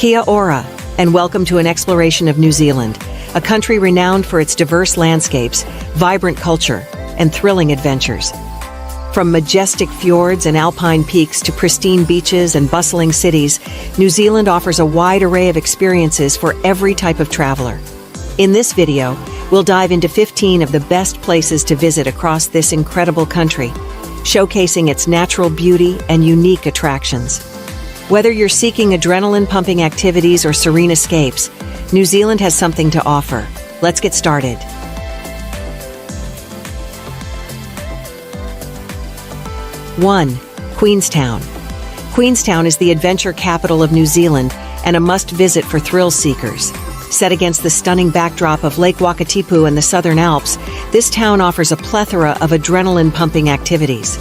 Kia ora, and welcome to an exploration of New Zealand, a country renowned for its diverse landscapes, vibrant culture, and thrilling adventures. From majestic fjords and alpine peaks to pristine beaches and bustling cities, New Zealand offers a wide array of experiences for every type of traveler. In this video, we'll dive into 15 of the best places to visit across this incredible country, showcasing its natural beauty and unique attractions. Whether you're seeking adrenaline-pumping activities or serene escapes, New Zealand has something to offer. Let's get started. One, Queenstown. Queenstown is the adventure capital of New Zealand and a must-visit for thrill seekers. Set against the stunning backdrop of Lake Wakatipu and the Southern Alps, this town offers a plethora of adrenaline-pumping activities.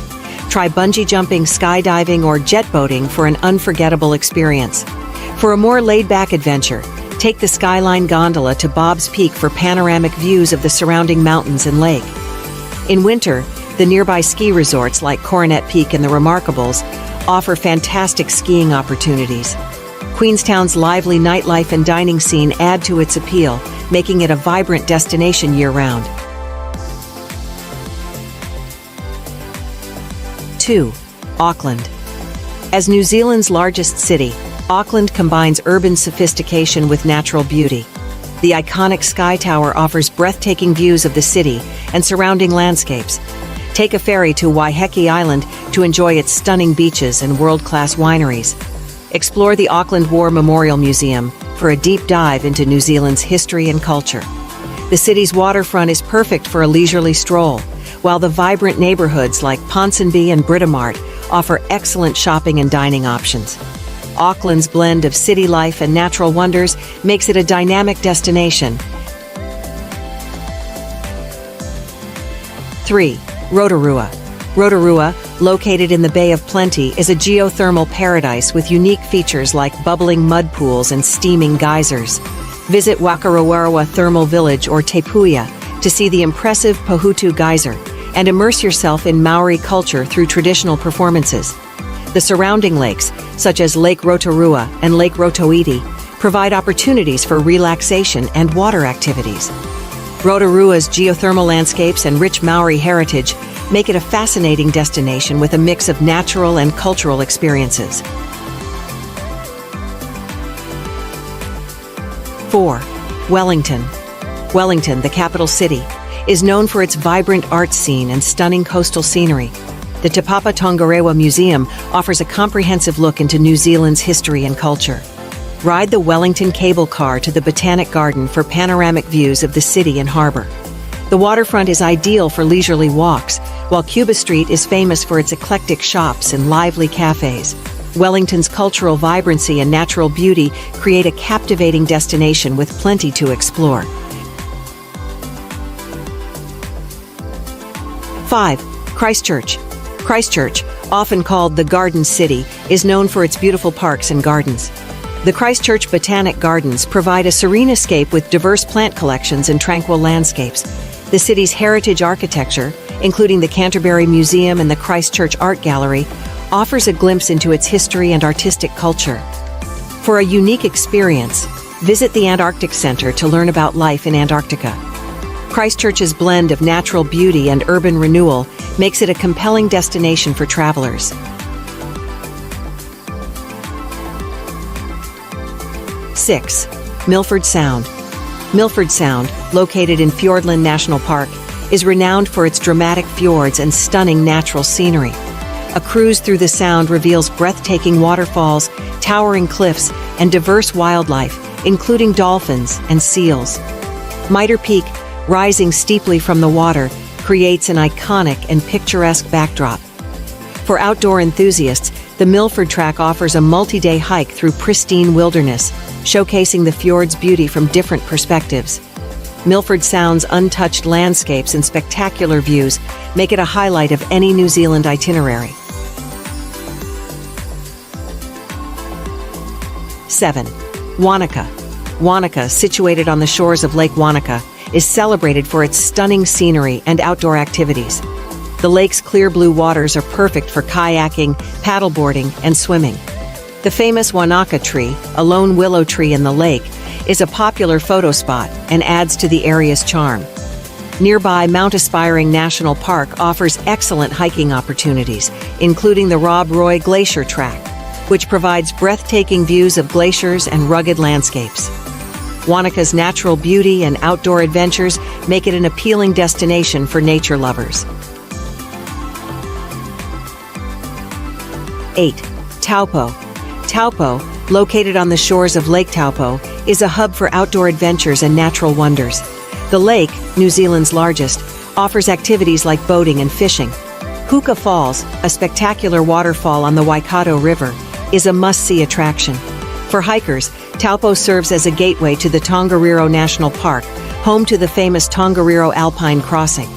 Try bungee jumping, skydiving, or jet boating for an unforgettable experience. For a more laid-back adventure, take the Skyline gondola to Bob's Peak for panoramic views of the surrounding mountains and lake. In winter, the nearby ski resorts like Coronet Peak and the Remarkables offer fantastic skiing opportunities. Queenstown's lively nightlife and dining scene add to its appeal, making it a vibrant destination year-round. 2. Auckland. As New Zealand's largest city, Auckland combines urban sophistication with natural beauty. The iconic Sky Tower offers breathtaking views of the city and surrounding landscapes. Take a ferry to Waiheke Island to enjoy its stunning beaches and world-class wineries. Explore the Auckland War Memorial Museum for a deep dive into New Zealand's history and culture. The city's waterfront is perfect for a leisurely stroll, while the vibrant neighborhoods like Ponsonby and Britomart offer excellent shopping and dining options. Auckland's blend of city life and natural wonders makes it a dynamic destination. 3. Rotorua. Rotorua, located in the Bay of Plenty, is a geothermal paradise with unique features like bubbling mud pools and steaming geysers. Visit Wakarawarawa Thermal Village or Te Puia to see the impressive Pohutu Geyser and immerse yourself in Maori culture through traditional performances. The surrounding lakes, such as Lake Rotorua and Lake Rotoiti, provide opportunities for relaxation and water activities. Rotorua's geothermal landscapes and rich Maori heritage make it a fascinating destination with a mix of natural and cultural experiences. 4. Wellington. Wellington, the capital city, is known for its vibrant art scene and stunning coastal scenery. The Te Papa Tongarewa Museum offers a comprehensive look into New Zealand's history and culture. Ride the Wellington cable car to the Botanic Garden for panoramic views of the city and harbour. The waterfront is ideal for leisurely walks, while Cuba Street is famous for its eclectic shops and lively cafes. Wellington's cultural vibrancy and natural beauty create a captivating destination with plenty to explore. 5. Christchurch. Christchurch, often called the Garden City, is known for its beautiful parks and gardens. The Christchurch Botanic Gardens provide a serene escape with diverse plant collections and tranquil landscapes. The city's heritage architecture, including the Canterbury Museum and the Christchurch Art Gallery, offers a glimpse into its history and artistic culture. For a unique experience, visit the Antarctic Center to learn about life in Antarctica. Christchurch's blend of natural beauty and urban renewal makes it a compelling destination for travelers. 6. Milford Sound. Milford Sound, located in Fiordland National Park, is renowned for its dramatic fjords and stunning natural scenery. A cruise through the Sound reveals breathtaking waterfalls, towering cliffs, and diverse wildlife, including dolphins and seals. Mitre Peak, rising steeply from the water, creates an iconic and picturesque backdrop. For outdoor enthusiasts, the Milford Track offers a multi-day hike through pristine wilderness, showcasing the fjord's beauty from different perspectives. Milford Sound's untouched landscapes and spectacular views make it a highlight of any New Zealand itinerary. 7. Wanaka. Wanaka, situated on the shores of Lake Wanaka, is celebrated for its stunning scenery and outdoor activities. The lake's clear blue waters are perfect for kayaking, paddleboarding, and swimming. The famous Wanaka tree, a lone willow tree in the lake, is a popular photo spot and adds to the area's charm. Nearby Mount Aspiring National Park offers excellent hiking opportunities, including the Rob Roy Glacier Track, which provides breathtaking views of glaciers and rugged landscapes. Wanaka's natural beauty and outdoor adventures make it an appealing destination for nature lovers. 8. Taupo. Taupo, located on the shores of Lake Taupo, is a hub for outdoor adventures and natural wonders. The lake, New Zealand's largest, offers activities like boating and fishing. Huka Falls, a spectacular waterfall on the Waikato River, is a must-see attraction. For hikers, Taupo serves as a gateway to the Tongariro National Park, home to the famous Tongariro Alpine Crossing.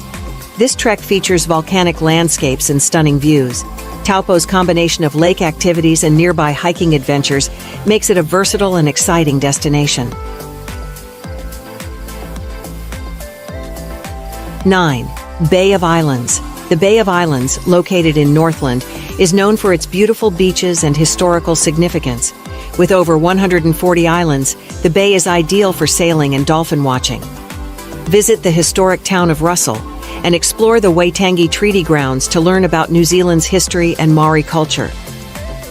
This trek features volcanic landscapes and stunning views. Taupo's combination of lake activities and nearby hiking adventures makes it a versatile and exciting destination. 9. Bay of Islands. The Bay of Islands, located in Northland, is known for its beautiful beaches and historical significance. With over 140 islands, the bay is ideal for sailing and dolphin watching. Visit the historic town of Russell and explore the Waitangi Treaty Grounds to learn about New Zealand's history and Maori culture.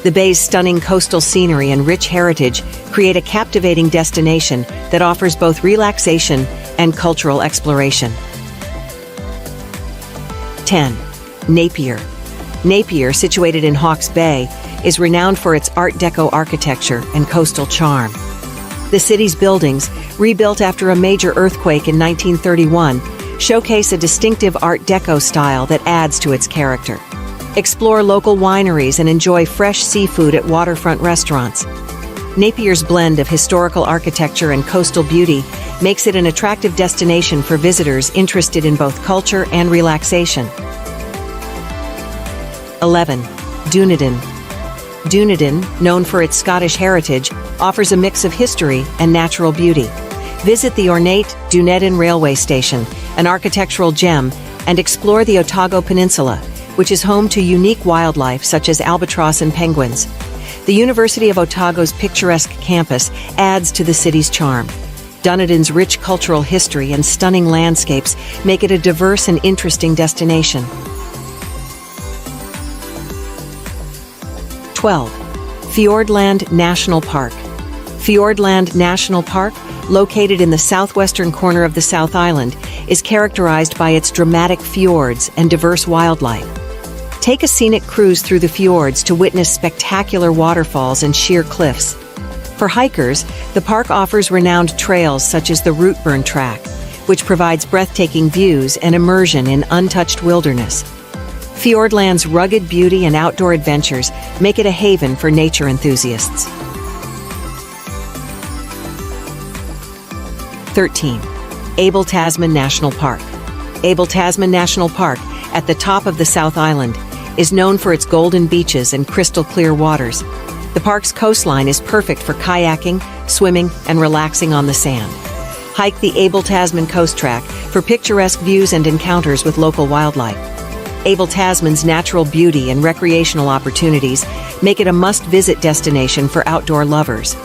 The bay's stunning coastal scenery and rich heritage create a captivating destination that offers both relaxation and cultural exploration. 10. Napier. Napier, situated in Hawke's Bay, is renowned for its Art Deco architecture and coastal charm. The city's buildings, rebuilt after a major earthquake in 1931, showcase a distinctive Art Deco style that adds to its character. Explore local wineries and enjoy fresh seafood at waterfront restaurants. Napier's blend of historical architecture and coastal beauty makes it an attractive destination for visitors interested in both culture and relaxation. 11. Dunedin. Dunedin, known for its Scottish heritage, offers a mix of history and natural beauty. Visit the ornate Dunedin Railway Station, an architectural gem, and explore the Otago Peninsula, which is home to unique wildlife such as albatross and penguins. The University of Otago's picturesque campus adds to the city's charm. Dunedin's rich cultural history and stunning landscapes make it a diverse and interesting destination. 12. Fiordland National Park. Fiordland National Park, located in the southwestern corner of the South Island, is characterized by its dramatic fjords and diverse wildlife. Take a scenic cruise through the fjords to witness spectacular waterfalls and sheer cliffs. For hikers, the park offers renowned trails such as the Rootburn Track, which provides breathtaking views and immersion in untouched wilderness. Fiordland's rugged beauty and outdoor adventures make it a haven for nature enthusiasts. 13. Abel Tasman National Park. Abel Tasman National Park, at the top of the South Island, is known for its golden beaches and crystal-clear waters. The park's coastline is perfect for kayaking, swimming, and relaxing on the sand. Hike the Abel Tasman Coast Track for picturesque views and encounters with local wildlife. Abel Tasman's natural beauty and recreational opportunities make it a must-visit destination for outdoor lovers.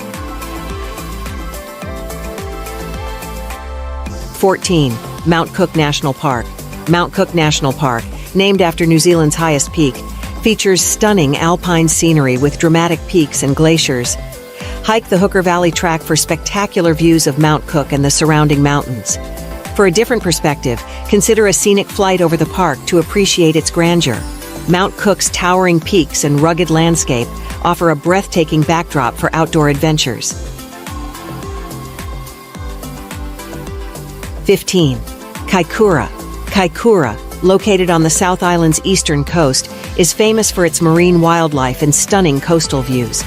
14. Mount Cook National Park. Mount Cook National Park, named after New Zealand's highest peak, features stunning alpine scenery with dramatic peaks and glaciers. Hike the Hooker Valley Track for spectacular views of Mount Cook and the surrounding mountains. For a different perspective, consider a scenic flight over the park to appreciate its grandeur. Mount Cook's towering peaks and rugged landscape offer a breathtaking backdrop for outdoor adventures. 15. Kaikoura. Kaikoura, located on the South Island's eastern coast, is famous for its marine wildlife and stunning coastal views.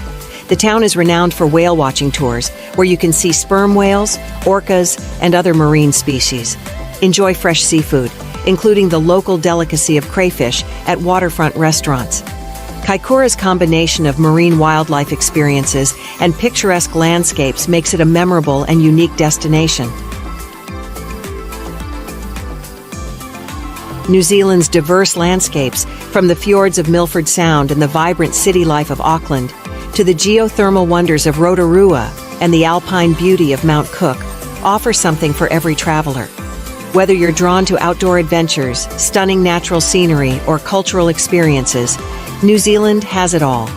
The town is renowned for whale watching tours, where you can see sperm whales, orcas, and other marine species. Enjoy fresh seafood, including the local delicacy of crayfish, at waterfront restaurants. Kaikoura's combination of marine wildlife experiences and picturesque landscapes makes it a memorable and unique destination. New Zealand's diverse landscapes, from the fjords of Milford Sound and the vibrant city life of Auckland, to the geothermal wonders of Rotorua and the alpine beauty of Mount Cook, offer something for every traveler. Whether you're drawn to outdoor adventures, stunning natural scenery, or cultural experiences, New Zealand has it all.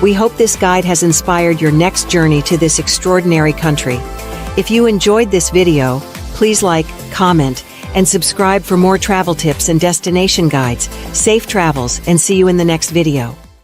We hope this guide has inspired your next journey to this extraordinary country. If you enjoyed this video, please like, comment, and subscribe for more travel tips and destination guides. Safe travels, and see you in the next video.